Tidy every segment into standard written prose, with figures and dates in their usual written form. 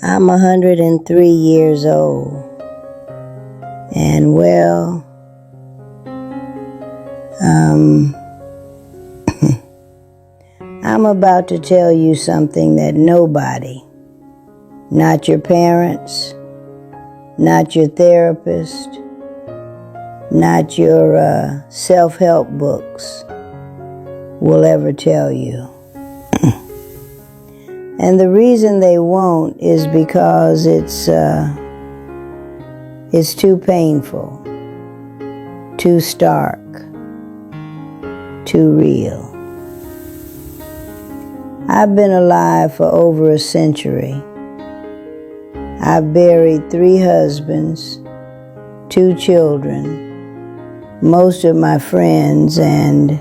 I'm 103 years old, and well, I'm about to tell you something that nobody, not your parents, not your therapist, not your self-help books will ever tell you. And the reason they won't is because it's too painful, too stark, too real. I've been alive for over a century. I've buried 3 husbands, 2 children, most of my friends, and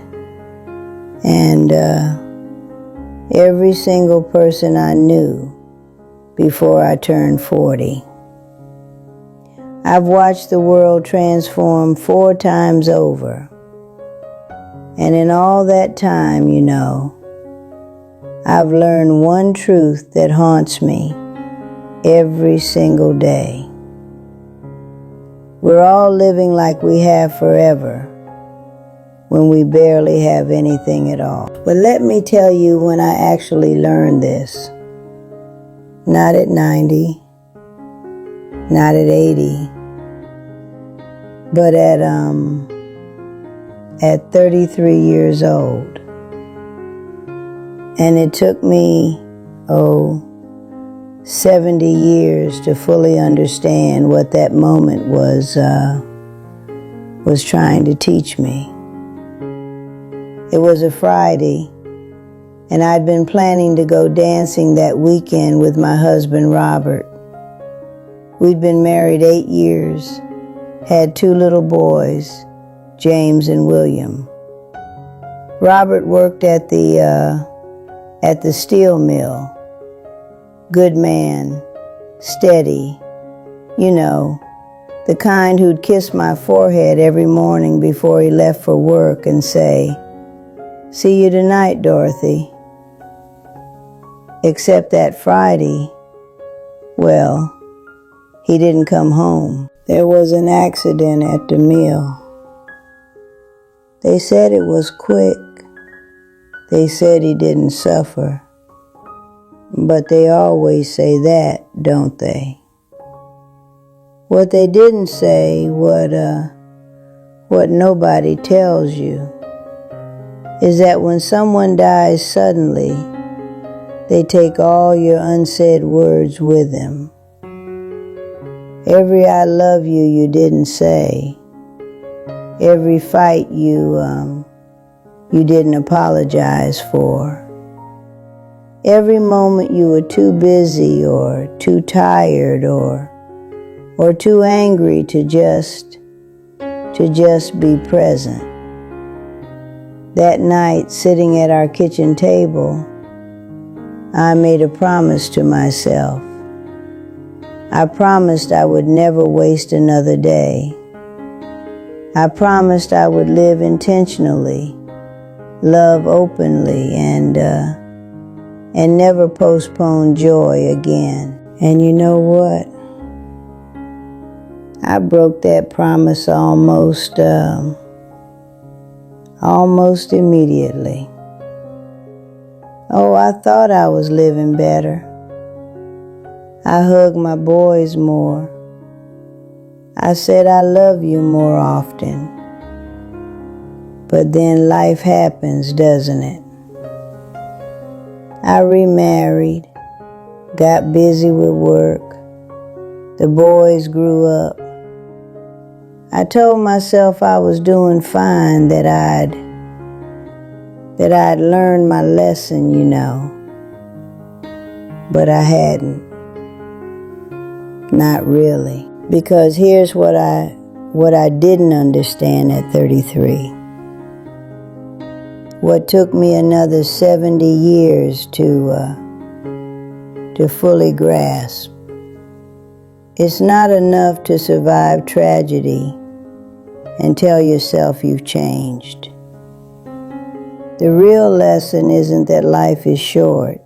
every single person I knew before I turned 40. I've watched the world transform 4 times over. And in all that time, I've learned one truth that haunts me every single day. We're all living like we have forever when we barely have anything at all. But let me tell you when I actually learned this. Not at 90, not at 80, but at 33 years old. And it took me, 70 years to fully understand what that moment was trying to teach me. It was a Friday, and I'd been planning to go dancing that weekend with my husband, Robert. We'd been married 8 years, had 2 little boys, James and William. Robert worked at the steel mill. Good man, steady, the kind who'd kiss my forehead every morning before he left for work and say, "See you tonight, Dorothy." Except that Friday, well, he didn't come home. There was an accident at the mill. They said it was quick. They said he didn't suffer. But they always say that, don't they? What they didn't say, what nobody tells you, is that when someone dies suddenly, they take all your unsaid words with them. Every "I love you" you didn't say. Every fight you didn't apologize for. Every moment you were too busy or too tired or too angry to just be present. That night, sitting at our kitchen table, I made a promise to myself. I promised I would never waste another day. I promised I would live intentionally, love openly, and never postpone joy again. And you know what? I broke that promise almost immediately. I thought I was living better. I hugged my boys more. I said I love you more often. But then life happens, doesn't it? I remarried, got busy with work. The boys grew up. I told myself I was doing fine, that I'd learned my lesson, But I hadn't. Not really. Because here's what I didn't understand at 33. What took me another 70 years to fully grasp. It's not enough to survive tragedy and tell yourself you've changed. The real lesson isn't that life is short.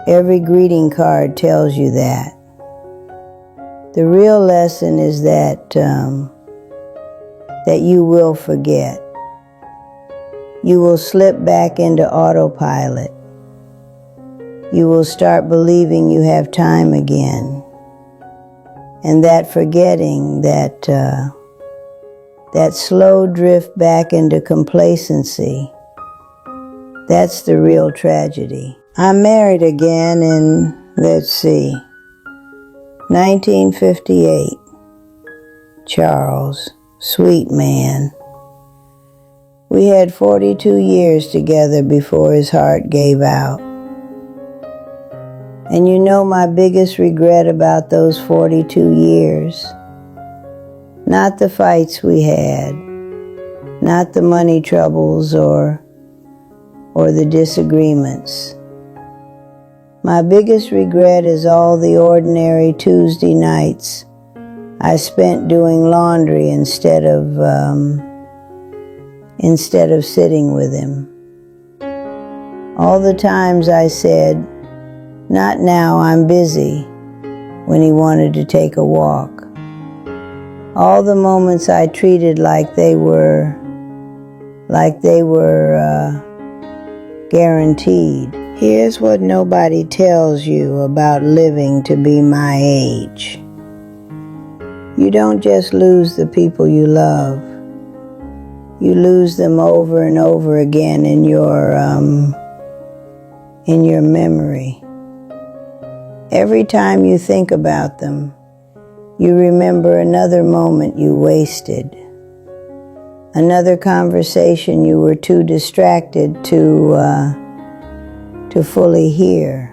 Every greeting card tells you that. The real lesson is that you will forget. You will slip back into autopilot. You will start believing you have time again. And that forgetting, that slow drift back into complacency, that's the real tragedy. I'm married again in, 1958. Charles, sweet man. We had 42 years together before his heart gave out. And you know my biggest regret about those 42 years? Not the fights we had, not the money troubles or the disagreements. My biggest regret is all the ordinary Tuesday nights I spent doing laundry instead of sitting with him. All the times I said, "Not now, I'm busy," when he wanted to take a walk. All the moments I treated like they were guaranteed. Here's what nobody tells you about living to be my age. You don't just lose the people you love. You lose them over and over again in your memory. Every time you think about them, you remember another moment you wasted, another conversation you were too distracted to fully hear,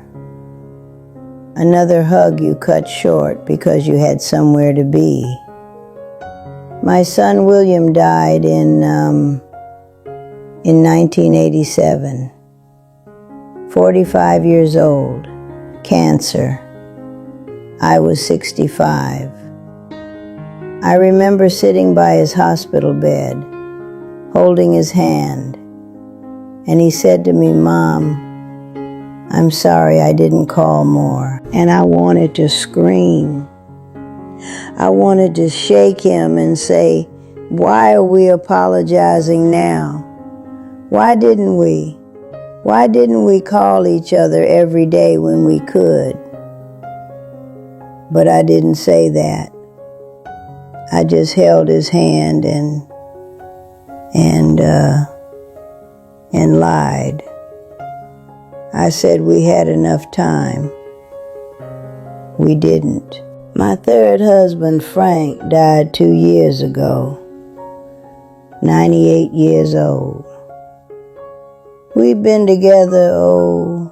another hug you cut short because you had somewhere to be. My son William died in 1987, 45 years old, cancer. I was 65. I remember sitting by his hospital bed, holding his hand, and he said to me, "Mom, I'm sorry I didn't call more." And I wanted to scream. I wanted to shake him and say, "Why are we apologizing now? Why didn't we? Why didn't we call each other every day when we could?" But I didn't say that. I just held his hand and lied. I said we had enough time. We didn't. My third husband, Frank, died 2 years ago, 98 years old. We've been together,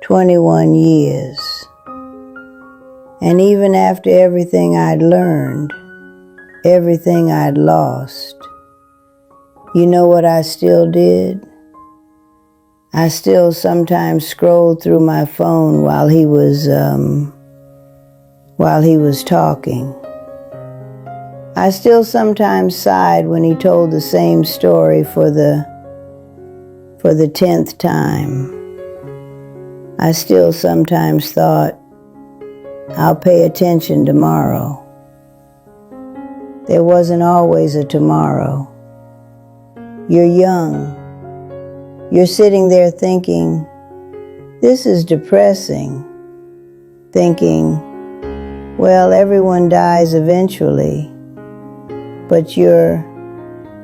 21 years. And even after everything I'd learned, everything I'd lost, you know what I still did? I still sometimes scrolled through my phone while he was talking. I still sometimes sighed when he told the same story for the 10th time. I still sometimes thought, I'll pay attention tomorrow. There wasn't always a tomorrow. You're young. You're sitting there thinking, this is depressing. Thinking, well, everyone dies eventually. But you're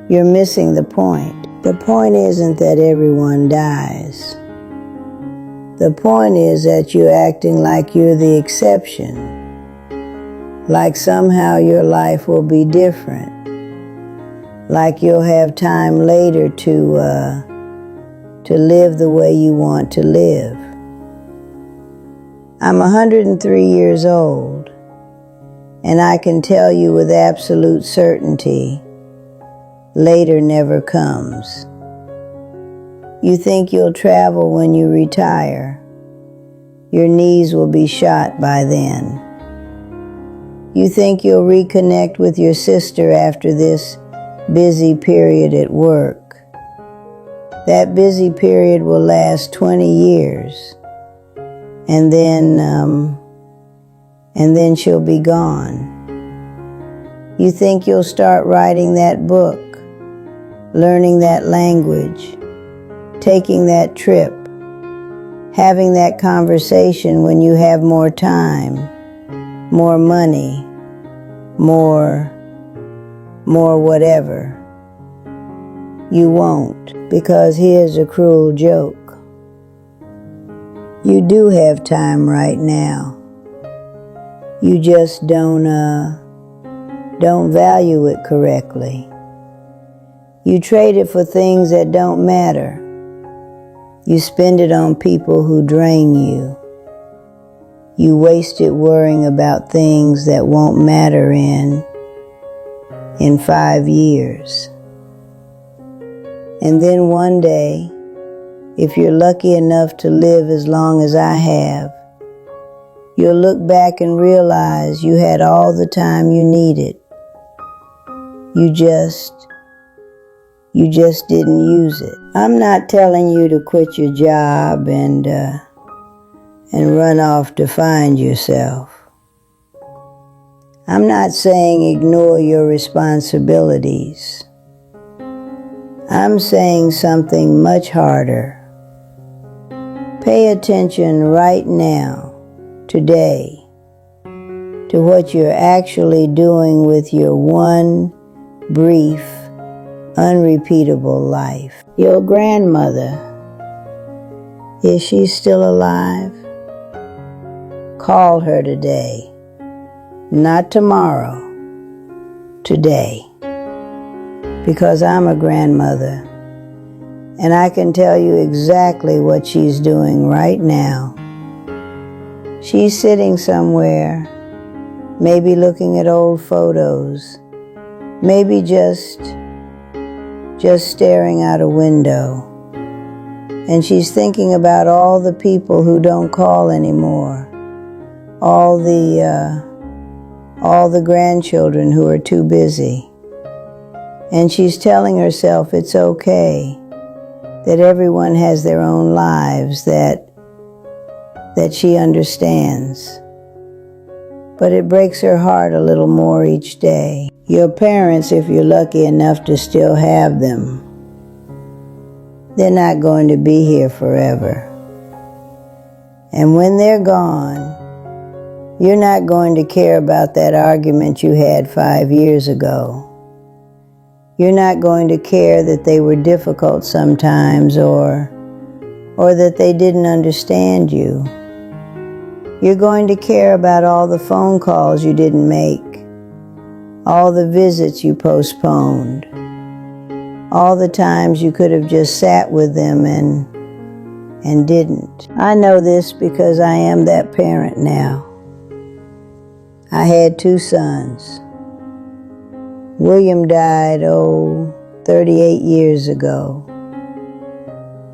missing the point. The point isn't that everyone dies. The point is that you're acting like you're the exception. Like somehow your life will be different. Like you'll have time later to live the way you want to live. I'm 103 years old, and I can tell you with absolute certainty, later never comes. You think you'll travel when you retire. Your knees will be shot by then. You think you'll reconnect with your sister after this busy period at work. That busy period will last 20 years. and then she'll be gone. You think you'll start writing that book, learning that language, taking that trip, having that conversation when you have more time, more money, more whatever. You won't, because here's a cruel joke. You do have time right now. You just don't value it correctly. You trade it for things that don't matter. You spend it on people who drain you. You waste it worrying about things that won't matter in 5 years. And then one day, if you're lucky enough to live as long as I have, you'll look back and realize you had all the time you needed. You just didn't use it. I'm not telling you to quit your job and run off to find yourself. I'm not saying ignore your responsibilities. I'm saying something much harder. Pay attention right now, today, to what you're actually doing with your one brief, unrepeatable life. Your grandmother, is she still alive? Call her today. Not tomorrow, today. Because I'm a grandmother, and I can tell you exactly what she's doing right now. She's sitting somewhere, maybe looking at old photos, maybe just staring out a window. And she's thinking about all the people who don't call anymore, all the grandchildren who are too busy. And she's telling herself it's okay, that everyone has their own lives, that she understands. But it breaks her heart a little more each day. Your parents, if you're lucky enough to still have them, they're not going to be here forever. And when they're gone, you're not going to care about that argument you had 5 years ago. You're not going to care that they were difficult sometimes or that they didn't understand you. You're going to care about all the phone calls you didn't make, all the visits you postponed, all the times you could have just sat with them and didn't. I know this because I am that parent now. I had 2 sons. William died, 38 years ago.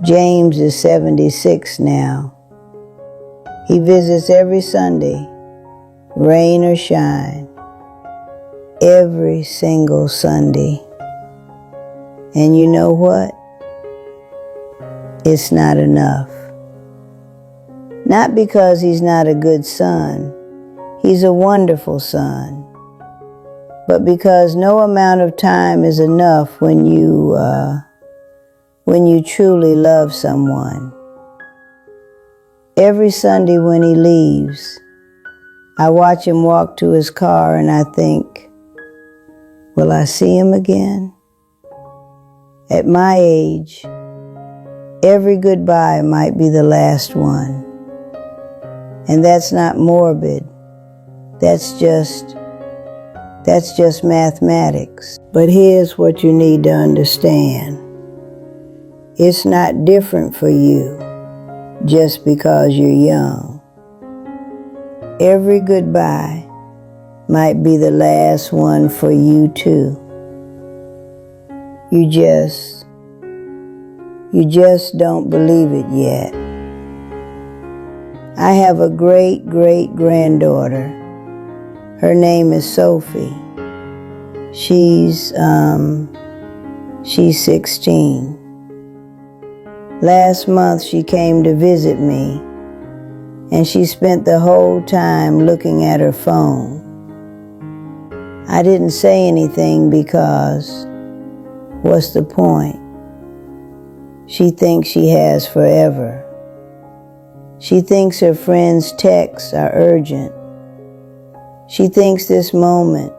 James is 76 now. He visits every Sunday, rain or shine, every single Sunday. And you know what? It's not enough. Not because he's not a good son. He's a wonderful son. But because no amount of time is enough when you truly love someone. Every Sunday when he leaves, I watch him walk to his car and I think, will I see him again? At my age, every goodbye might be the last one. And that's not morbid. That's just mathematics. But here's what you need to understand. It's not different for you just because you're young. Every goodbye might be the last one for you too. You just don't believe it yet. I have a great-great-granddaughter. Her name is Sophie. She's 16. Last month she came to visit me, and she spent the whole time looking at her phone. I didn't say anything because what's the point? She thinks she has forever. She thinks her friends' texts are urgent. She thinks this moment,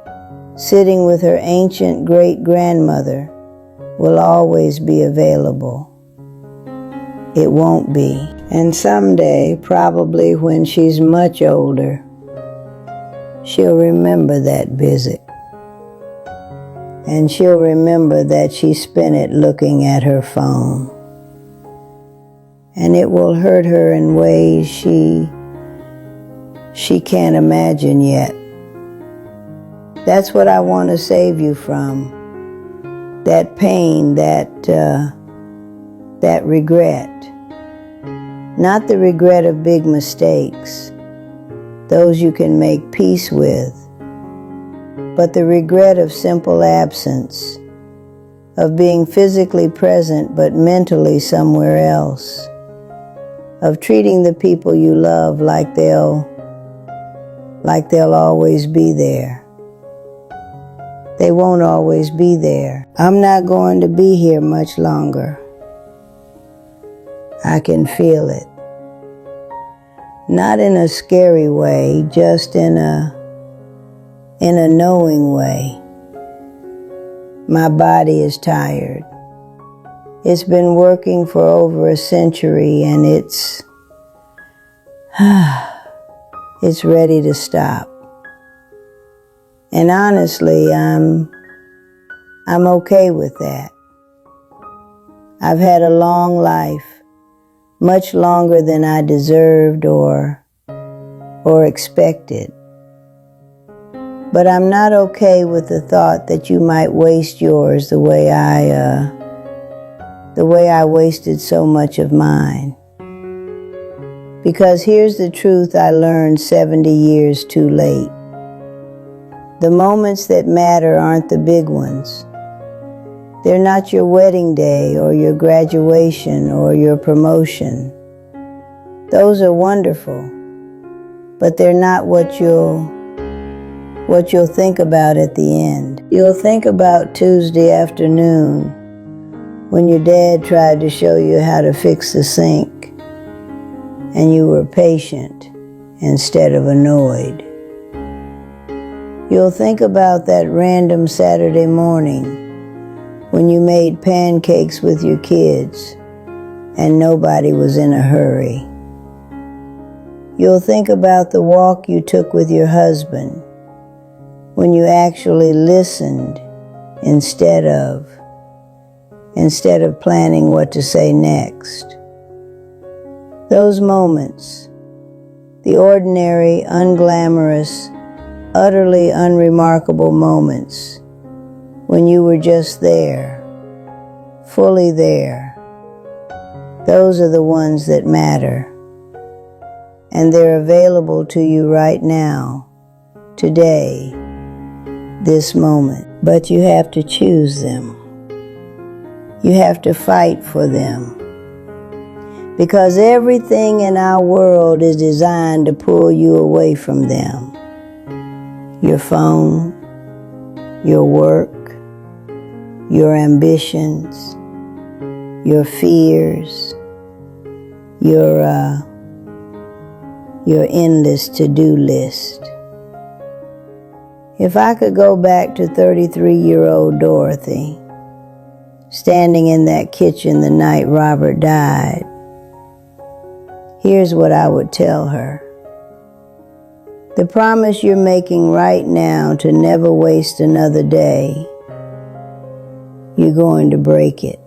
sitting with her ancient great-grandmother, will always be available. It won't be. And someday, probably when she's much older, she'll remember that visit. And she'll remember that she spent it looking at her phone. And it will hurt her in ways she can't imagine yet. That's what I want to save you from. That pain, that regret. Not the regret of big mistakes. Those you can make peace with. But the regret of simple absence. Of being physically present but mentally somewhere else. Of treating the people you love like they'll always be there. They won't always be there. I'm not going to be here much longer. I can feel it. Not in a scary way, just in a knowing way. My body is tired. It's been working for over a century and it's ready to stop. And honestly, I'm okay with that. I've had a long life, much longer than I deserved or expected. But I'm not okay with the thought that you might waste yours the way I wasted so much of mine. Because here's the truth I learned 70 years too late. The moments that matter aren't the big ones. They're not your wedding day or your graduation or your promotion. Those are wonderful, but they're not what you'll think about at the end. You'll think about Tuesday afternoon when your dad tried to show you how to fix the sink and you were patient instead of annoyed. You'll think about that random Saturday morning when you made pancakes with your kids and nobody was in a hurry. You'll think about the walk you took with your husband when you actually listened instead of planning what to say next. Those moments, the ordinary, unglamorous, utterly unremarkable moments when you were just there, fully there, those are the ones that matter. And they're available to you right now, today, this moment. But you have to choose them. You have to fight for them. Because everything in our world is designed to pull you away from them. Your phone, your work, your ambitions, your fears, your endless to-do list. If I could go back to 33-year-old Dorothy, standing in that kitchen the night Robert died, here's what I would tell her. The promise you're making right now to never waste another day, you're going to break it.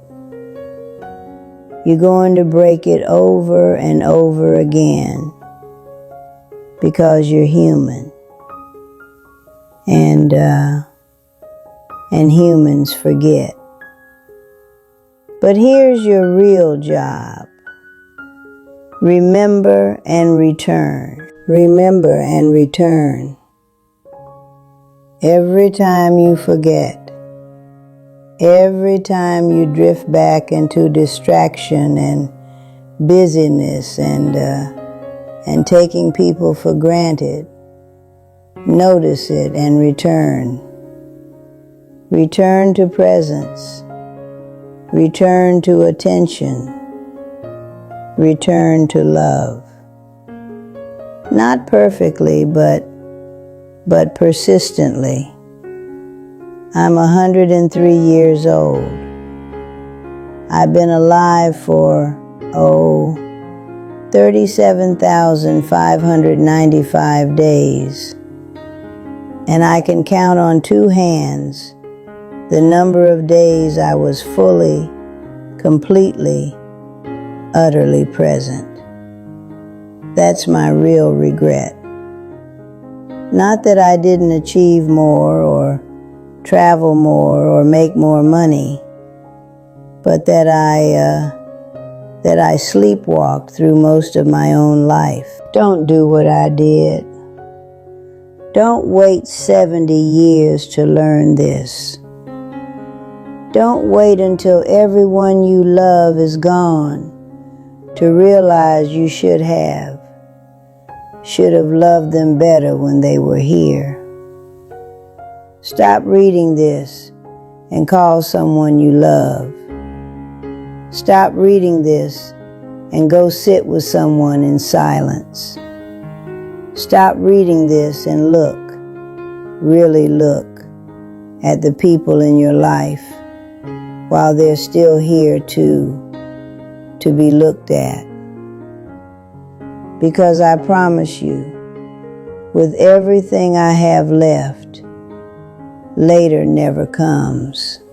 You're going to break it over and over again because you're human. And humans forget. But here's your real job. Remember and return. Remember and return. Every time you forget, every time you drift back into distraction and busyness and and taking people for granted, notice it and return. Return to presence. Return to attention. Return to love. Not perfectly, but persistently. I'm 103 years old. I've been alive for, 37,595 days. And I can count on two hands the number of days I was fully, completely, utterly present. That's my real regret. Not that I didn't achieve more or travel more or make more money, but that I sleepwalked through most of my own life. Don't do what I did. Don't wait 70 years to learn this. Don't wait until everyone you love is gone to realize you should have loved them better when they were here. Stop reading this and call someone you love. Stop reading this and go sit with someone in silence. Stop reading this and look, really look, at the people in your life while they're still here to be looked at. Because I promise you, with everything I have left, later never comes.